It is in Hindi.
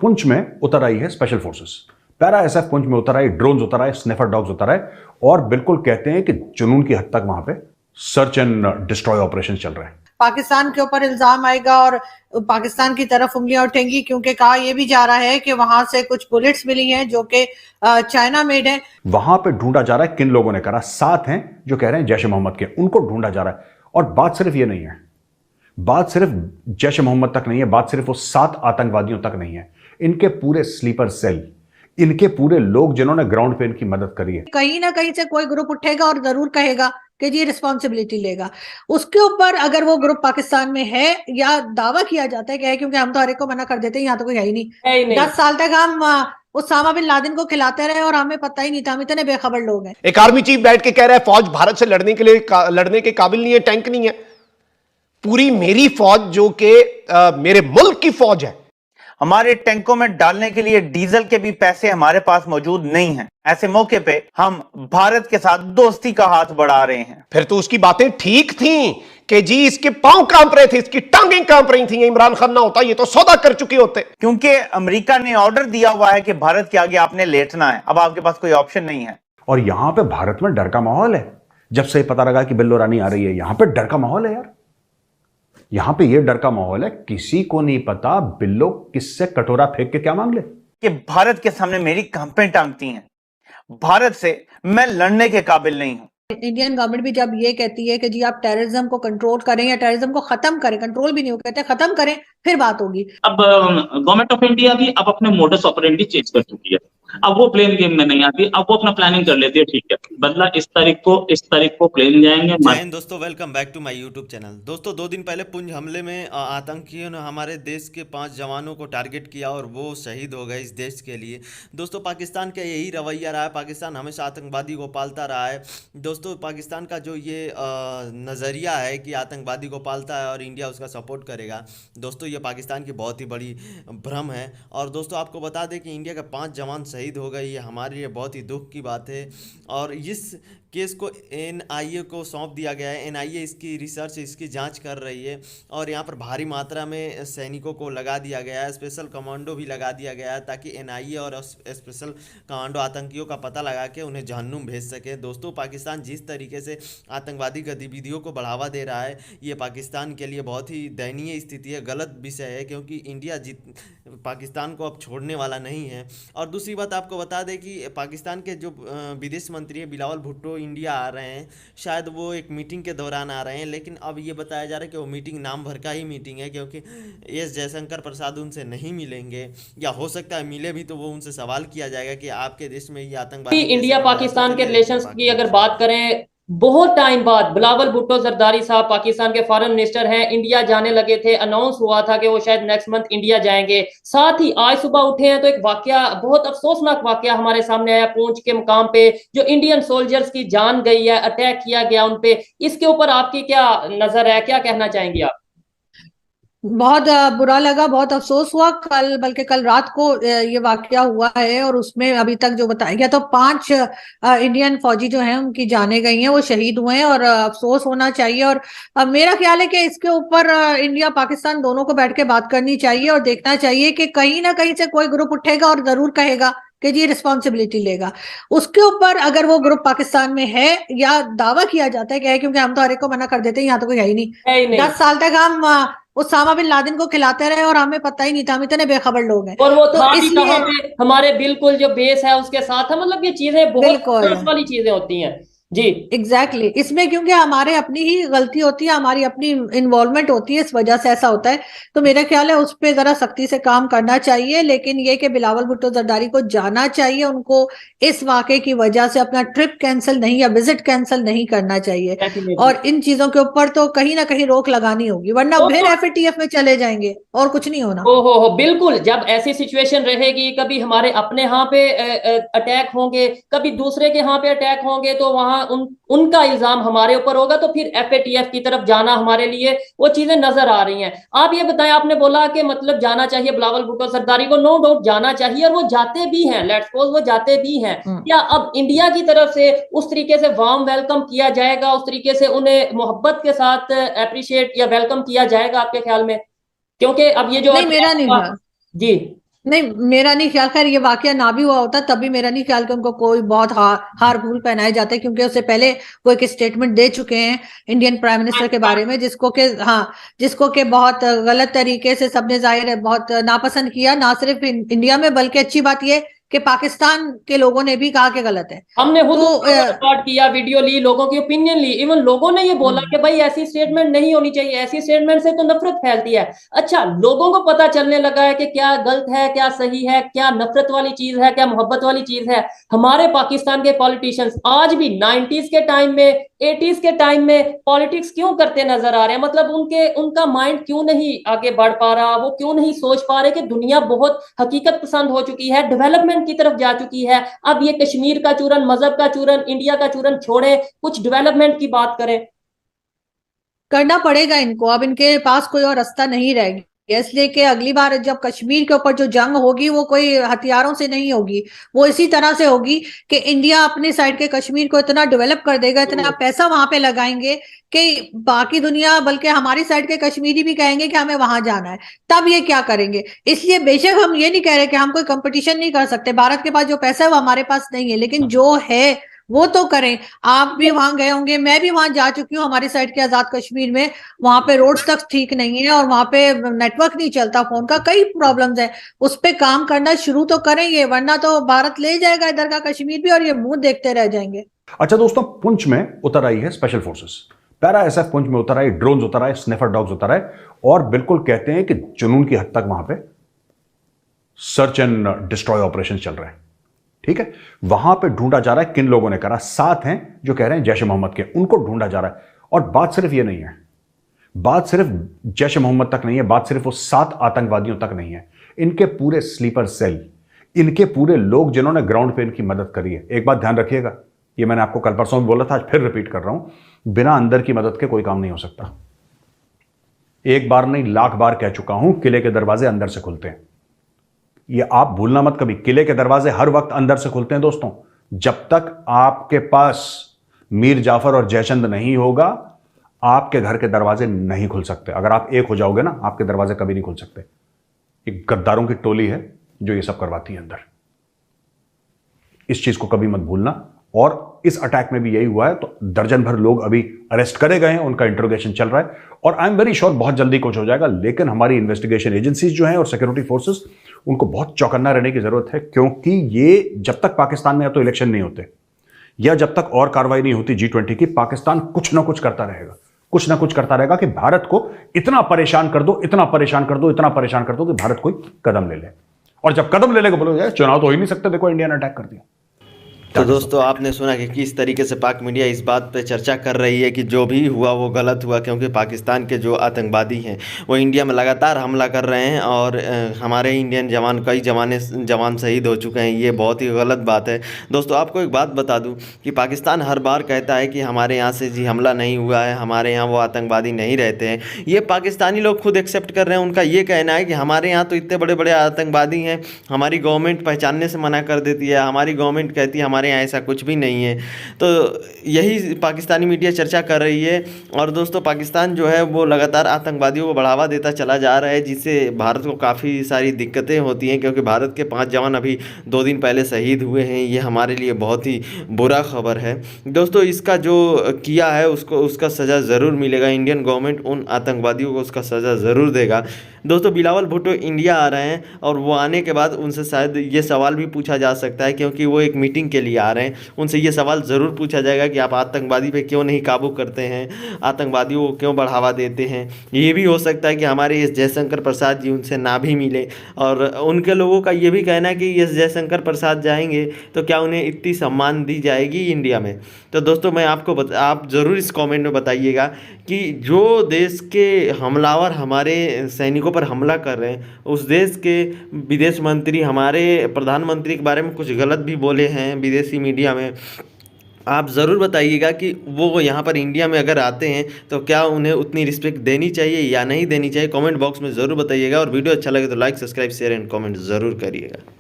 पुंछ में उतर आई है special forces, para SF Poonch में उतर आई, ड्रोन्स उतर आए, स्निफर डॉग्स उतर आए और बिल्कुल कहते हैं कि जुनून की हद तक वहां पे सर्च एंड डिस्ट्रॉय ऑपरेशन चल रहे हैं। पाकिस्तान के ऊपर इल्जाम आएगा और पाकिस्तान की तरफ उंगलियां उठेंगी, क्योंकि कहा यह भी जा रहा है कि वहां से कुछ बुलेट्स मिली हैं जो कि चाइना मेड है। वहां पे ढूंढा जा रहा है, किन लोगों ने करा, 7 हैं जो कह रहे हैं जैश ए मोहम्मद के, उनको ढूंढा जा रहा है। और बात सिर्फ ये नहीं है, बात सिर्फ जैश ए मोहम्मद तक नहीं है, बात सिर्फ वो 7 आतंकवादियों तक नहीं है, इनके पूरे स्लीपर सेल, इनके पूरे लोग जिन्होंने ग्राउंड पे इनकी मदद करी है। कहीं ना कहीं से कोई ग्रुप उठेगा और जरूर कहेगा कि जी रिस्पॉन्सिबिलिटी लेगा। उसके ऊपर अगर वो ग्रुप पाकिस्तान में है या दावा किया जाता है कि है, क्योंकि हम तो हर एक को मना कर देते हैं, यहाँ तो कोई है ही नहीं। 10 साल तक हम उसामा बिन लादेन को खिलाते रहे और हमें पता ही नहीं था, हम इतने बेखबर लोग हैं। एक आर्मी चीफ बैठ के कह रहा है फौज भारत से लड़ने के काबिल नहीं है, टैंक नहीं है। पूरी मेरी फौज जो कि मेरे मुल्क की फौज है, हमारे टैंकों में डालने के लिए डीजल के भी पैसे हमारे पास मौजूद नहीं हैं। ऐसे मौके पे हम भारत के साथ दोस्ती का हाथ बढ़ा रहे हैं। फिर तो उसकी बातें ठीक थी कि जी इसके पांव कांप रहे थे, इसकी टांगें कांप रही थी। इमरान खान ना होता ये तो सौदा कर चुके होते। क्योंकि अमेरिका ने ऑर्डर दिया हुआ है कि भारत के आगे आपने लेटना है, अब आपके पास कोई ऑप्शन नहीं है। और यहां पे भारत में डर का माहौल है। जब से पता लगा कि बिल्लो रानी आ रही है, यहां पे डर का माहौल है यार, यहां पे ये डर का माहौल है। किसी को नहीं पता बिल्लो किससे कटोरा फेंक के क्या मांग ले। कि भारत के सामने मेरी कांपें टांगती हैं, भारत से मैं लड़ने के काबिल नहीं हूं। इंडियन गवर्नमेंट भी जब ये कहती है कि जी आप टेररिज्म को कंट्रोल करें या टेररिज्म को खत्म करें, कंट्रोल भी नहीं हो, कहते खत्म करें, फिर बात होगी। अब गवर्नमेंट ऑफ इंडिया भी अब अपने मोडस ऑपरेंडी चेंज कर चुकी है। अब वो प्लेन गेम में नहीं आती, अब वो अपना प्लानिंग कर लेती है। ठीक है, बदला इस तारीख को प्लेन जाएंगे। जय हिंद दोस्तों, welcome back to my YouTube channel. दोस्तों 2 दिन पहले पुंछ हमले में आतंकियों ने हमारे देश के 5 जवानों को टारगेट किया और वो शहीद हो गए इस देश के लिए। दोस्तों पाकिस्तान का यही रवैया रहा है, पाकिस्तान हमेशा आतंकवादी को पालता रहा है। दोस्तों पाकिस्तान का जो ये नज़रिया है कि आतंकवादी को पालता है और इंडिया उसका सपोर्ट करेगा, दोस्तों ये पाकिस्तान की बहुत ही बड़ी भ्रम है। और दोस्तों आपको बता दें कि इंडिया के 5 जवान शहीद हो गए, ये हमारे लिए बहुत ही दुख की बात है। और इस केस को एनआईए को सौंप दिया गया है। एनआईए इसकी रिसर्च, इसकी जांच कर रही है और यहाँ पर भारी मात्रा में सैनिकों को लगा दिया गया है, स्पेशल कमांडो भी लगा दिया गया है ताकि एनआईए और स्पेशल कमांडो आतंकियों का पता लगा के उन्हें जहन्नुम भेज सके। दोस्तों पाकिस्तान जिस तरीके से आतंकवादी गतिविधियों को बढ़ावा दे रहा है, ये पाकिस्तान के लिए बहुत ही दयनीय स्थिति है, गलत विषय है, क्योंकि इंडिया पाकिस्तान को अब छोड़ने वाला नहीं है। और दूसरी बात आपको बता दें कि पाकिस्तान के जो विदेश मंत्री है बिलावल भुट्टो इंडिया आ रहे हैं, शायद वो एक मीटिंग के दौरान आ रहे हैं, लेकिन अब ये बताया जा रहा है कि वो मीटिंग नाम भर का ही मीटिंग है, क्योंकि एस जयशंकर प्रसाद उनसे नहीं मिलेंगे, या हो सकता है मिले भी तो वो उनसे सवाल किया जाएगा कि आपके देश में ये आतंकवादी। इंडिया पाकिस्तान के रिलेशंस की अगर बात करें, बहुत टाइम बाद बिलावल भुट्टो जरदारी साहब पाकिस्तान के फॉरेन मिनिस्टर हैं, इंडिया जाने लगे थे। अनाउंस हुआ था कि वो शायद नेक्स्ट मंथ इंडिया जाएंगे। साथ ही आज सुबह उठे हैं तो एक वाकया, बहुत अफसोसनाक वाकया हमारे सामने आया। पुंछ के मुकाम पे जो इंडियन सोल्जर्स की जान गई है, अटैक किया गया उन पे, इसके ऊपर आपकी क्या नजर है, क्या कहना चाहेंगे आप? बहुत बुरा लगा, बहुत अफसोस हुआ। कल, बल्कि कल रात को ये वाकया हुआ है और उसमें अभी तक जो बताया गया तो 5 इंडियन फौजी जो हैं उनकी जाने गई हैं, वो शहीद हुए हैं और अफसोस होना चाहिए। और मेरा ख्याल है कि इसके ऊपर इंडिया पाकिस्तान दोनों को बैठ के बात करनी चाहिए और देखना चाहिए कि कहीं ना कहीं से कोई ग्रुप उठेगा और जरूर कहेगा कि जी रिस्पॉन्सिबिलिटी लेगा। उसके ऊपर अगर वो ग्रुप पाकिस्तान में है या दावा किया जाता है कि है, क्योंकि हम तो हर एक को मना कर देते हैं, यहाँ तो कोई है ही नहीं। 10 साल तक हम उसामा बिन लादेन को खिलाते रहे और हमें पता ही नहीं था, हम इतने बेखबर लोग हैं। और वो तो था भी इसलिए कहाँ पे, हमारे बिल्कुल जो बेस है उसके साथ है। मतलब ये चीजें बहुत वाली चीजें होती हैं जी। एग्जैक्टली इसमें क्योंकि हमारे अपनी ही गलती होती है, हमारी अपनी इन्वॉल्वमेंट होती है, इस वजह से ऐसा होता है। तो मेरा ख्याल है उस पर जरा सख्ती से काम करना चाहिए। लेकिन ये कि बिलावल भुट्टो जरदारी को जाना चाहिए, उनको इस वाकये की वजह से अपना ट्रिप कैंसिल नहीं या विजिट कैंसिल नहीं करना चाहिए। और इन चीजों के ऊपर तो कहीं ना कहीं रोक लगानी होगी, वरना फिर एफएटीएफ में चले जाएंगे और कुछ नहीं होना। हो बिल्कुल। जब ऐसी सिचुएशन रहेगी, कभी हमारे अपने यहाँ पे अटैक होंगे, कभी दूसरे के यहाँ पे अटैक होंगे, तो वहां उनका इल्जाम हमारे ऊपर होगा, तो फिर एफएटीएफ की तरफ जाना हमारे लिए वो चीजें नजर आ रही हैं। आप ये बताएं, आपने बोला कि मतलब जाना चाहिए बिलावल भुट्टो जरदारी को, नो डाउट जाना चाहिए और वो जाते भी हैं, लेट्स सपोज वो जाते भी हैं। क्या अब इंडिया की तरफ से उस तरीके से वार्म वेलकम किया जाएगा, उस तरीके से उन्हें मोहब्बत के साथ अप्रिशिएट या वेलकम किया जाएगा आपके ख्याल में? क्योंकि अब ये जो नहीं, मेरा नहीं था जी नहीं, मेरा नहीं ख्याल, खैर ये वाकया ना भी हुआ होता तब भी मेरा नहीं ख्याल कि उनको कोई बहुत हार भूल पहनाए जाते, क्योंकि उससे पहले वो एक स्टेटमेंट दे चुके हैं इंडियन प्राइम मिनिस्टर के बारे में, जिसको के बहुत गलत तरीके से सबने जाहिर है बहुत नापसंद किया, ना सिर्फ इंडिया में बल्कि अच्छी बात ये कि पाकिस्तान के लोगों ने भी कहा कि गलत है। हमने खुद तो रिकॉर्ड किया, वीडियो ली, लोगों की ओपिनियन ली, इवन लोगों ने ये बोला कि भाई ऐसी स्टेटमेंट नहीं होनी चाहिए, ऐसी स्टेटमेंट से तो नफरत फैलती है। अच्छा, लोगों को पता चलने लगा है कि क्या गलत है, क्या सही है, क्या नफरत वाली चीज है, क्या मोहब्बत वाली चीज है। हमारे पाकिस्तान के पॉलिटिशियंस आज भी 90s के टाइम में, 80s के टाइम में पॉलिटिक्स क्यों करते नजर आ रहे हैं? मतलब उनका माइंड क्यों नहीं आगे बढ़ पा रहा, वो क्यों नहीं सोच पा रहे कि दुनिया बहुत हकीकत पसंद हो चुकी है, डेवलपमेंट की तरफ जा चुकी है। अब ये कश्मीर का चूरन, मजहब का चूरन, इंडिया का चूरन छोड़े, कुछ डेवलपमेंट की बात करें। करना पड़ेगा इनको, अब इनके पास कोई और रास्ता नहीं रह गया, इसलिए कि अगली बार जब कश्मीर के ऊपर जो जंग होगी वो कोई हथियारों से नहीं होगी, वो इसी तरह से होगी कि इंडिया अपने साइड के कश्मीर को इतना डेवलप कर देगा, इतना पैसा वहां पे लगाएंगे कि बाकी दुनिया बल्कि हमारी साइड के कश्मीरी भी कहेंगे कि हमें वहां जाना है। तब ये क्या करेंगे? इसलिए बेशक हम ये नहीं कह रहे कि हम कोई कंपटीशन नहीं कर सकते, भारत के पास जो पैसा है वो हमारे पास नहीं है, लेकिन जो है वो तो करें। आप भी वहां गए होंगे, मैं भी वहां जा चुकी हूँ, हमारी साइड के आजाद कश्मीर में, वहां पे रोड्स तक ठीक नहीं है और वहां पे नेटवर्क नहीं चलता, फोन का कई प्रॉब्लम्स है। उस पे काम करना शुरू तो करेंगे, वरना तो भारत ले जाएगा इधर का कश्मीर भी और ये मुंह देखते रह जाएंगे। अच्छा दोस्तों, पुंछ में उतर आई है special forces, para SF Poonch में उतर आई, ड्रोन्स उतर आए, स्निफर डॉग्स उतर आए, और बिल्कुल कहते हैं कि जुनून की हद तक वहां पे सर्च एंड डिस्ट्रॉय ऑपरेशन चल रहे हैं। ठीक है, वहां पे ढूंढा जा रहा है किन लोगों ने करा, 7 हैं जो कह रहे हैं जैश ए मोहम्मद के, उनको ढूंढा जा रहा है। और बात सिर्फ ये नहीं है, बात सिर्फ जैश ए मोहम्मद तक नहीं है, बात सिर्फ वो 7 आतंकवादियों तक नहीं है, इनके पूरे स्लीपर सेल, इनके पूरे लोग जिन्होंने ग्राउंड पे इनकी मदद करी है। एक बात ध्यान रखिएगा, ये मैंने आपको कल परसों भी बोला था, आज फिर रिपीट कर रहा हूं, बिना अंदर की मदद के कोई काम नहीं हो सकता। एक बार नहीं, लाख बार कह चुका हूं, किले के दरवाजे अंदर से खुलते हैं। ये आप भूलना मत कभी, किले के दरवाजे हर वक्त अंदर से खुलते हैं दोस्तों। जब तक आपके पास मीर जाफर और जयचंद नहीं होगा, आपके घर के दरवाजे नहीं खुल सकते। अगर आप एक हो जाओगे ना, आपके दरवाजे कभी नहीं खुल सकते। एक गद्दारों की टोली है जो ये सब करवाती है अंदर, इस चीज को कभी मत भूलना। और इस अटैक में भी यही हुआ है, तो दर्जन भर लोग अभी अरेस्ट करे गए हैं, उनका इंटरोगेशन चल रहा है, और आई एम वेरी श्योर बहुत जल्दी कुछ हो जाएगा। लेकिन हमारी इन्वेस्टिगेशन एजेंसीज जो हैं और सिक्योरिटी फोर्सेस, उनको बहुत चौकन्ना रहने की जरूरत है, क्योंकि ये जब तक पाकिस्तान में या तो इलेक्शन नहीं होते या जब तक और कार्रवाई नहीं होती G20 की, पाकिस्तान कुछ ना कुछ करता रहेगा, कुछ ना कुछ करता रहेगा कि भारत को इतना परेशान कर दो, इतना परेशान कर दो, इतना परेशान कर दो कि भारत कोई कदम ले ले। और जब कदम ले लेगा बोलोगे चुनाव तो हो ही नहीं सकते, देखो इंडिया ने अटैक कर दिया। तो दोस्तों, आपने सुना कि किस तरीके से पाक मीडिया इस बात पे चर्चा कर रही है कि जो भी हुआ वो गलत हुआ, क्योंकि पाकिस्तान के जो आतंकवादी हैं वो इंडिया में लगातार हमला कर रहे हैं और हमारे इंडियन जवान, कई जवान शहीद हो चुके हैं। ये बहुत ही गलत बात है। दोस्तों, आपको एक बात बता दूं कि पाकिस्तान हर बार कहता है कि हमारे यहाँ से जी हमला नहीं हुआ है, हमारे यहाँ वो आतंकवादी नहीं रहते हैं। ये पाकिस्तानी लोग खुद एक्सेप्ट कर रहे हैं। उनका ये कहना है कि हमारे यहाँ तो इतने बड़े बड़े आतंकवादी हैं, हमारी गवर्नमेंट पहचानने से मना कर देती है, हमारी गवर्नमेंट कहती है हमारे यहाँ ऐसा कुछ भी नहीं है। तो यही पाकिस्तानी मीडिया चर्चा कर रही है। और दोस्तों, पाकिस्तान जो है वो लगातार आतंकवादियों को बढ़ावा देता चला जा रहा है, जिससे भारत को काफ़ी सारी दिक्कतें होती हैं, क्योंकि भारत के 5 जवान अभी 2 दिन पहले शहीद हुए हैं। ये हमारे लिए बहुत ही बुरा खबर है। दोस्तों, इसका जो किया है उसका सज़ा ज़रूर मिलेगा। इंडियन गवर्नमेंट उन आतंकवादियों को उसका सज़ा ज़रूर देगा। दोस्तों, बिलावल भुट्टो इंडिया आ रहे हैं और वो आने के बाद उनसे शायद ये सवाल भी पूछा जा सकता है, क्योंकि वो एक मीटिंग के लिए आ रहे हैं। उनसे ये सवाल ज़रूर पूछा जाएगा कि आप आतंकवादी पे क्यों नहीं काबू करते हैं, आतंकवादियों को क्यों बढ़ावा देते हैं। ये भी हो सकता है कि हमारे एस जयशंकर प्रसाद जी उनसे ना भी मिले, और उनके लोगों का ये भी कहना है कि एस जयशंकर प्रसाद जाएंगे तो क्या उन्हें इतनी सम्मान दी जाएगी इंडिया में। तो दोस्तों, मैं आप ज़रूर इस कमेंट में बताइएगा कि जो देश के हमलावर हमारे सैनिकों पर हमला कर रहे हैं, उस देश के विदेश मंत्री हमारे प्रधानमंत्री के बारे में कुछ गलत भी बोले हैं विदेशी मीडिया में। आप ज़रूर बताइएगा कि वो यहाँ पर इंडिया में अगर आते हैं तो क्या उन्हें उतनी रिस्पेक्ट देनी चाहिए या नहीं देनी चाहिए। कमेंट बॉक्स में ज़रूर बताइएगा। और वीडियो अच्छा लगे तो like, subscribe, share and comment ज़रूर करिएगा।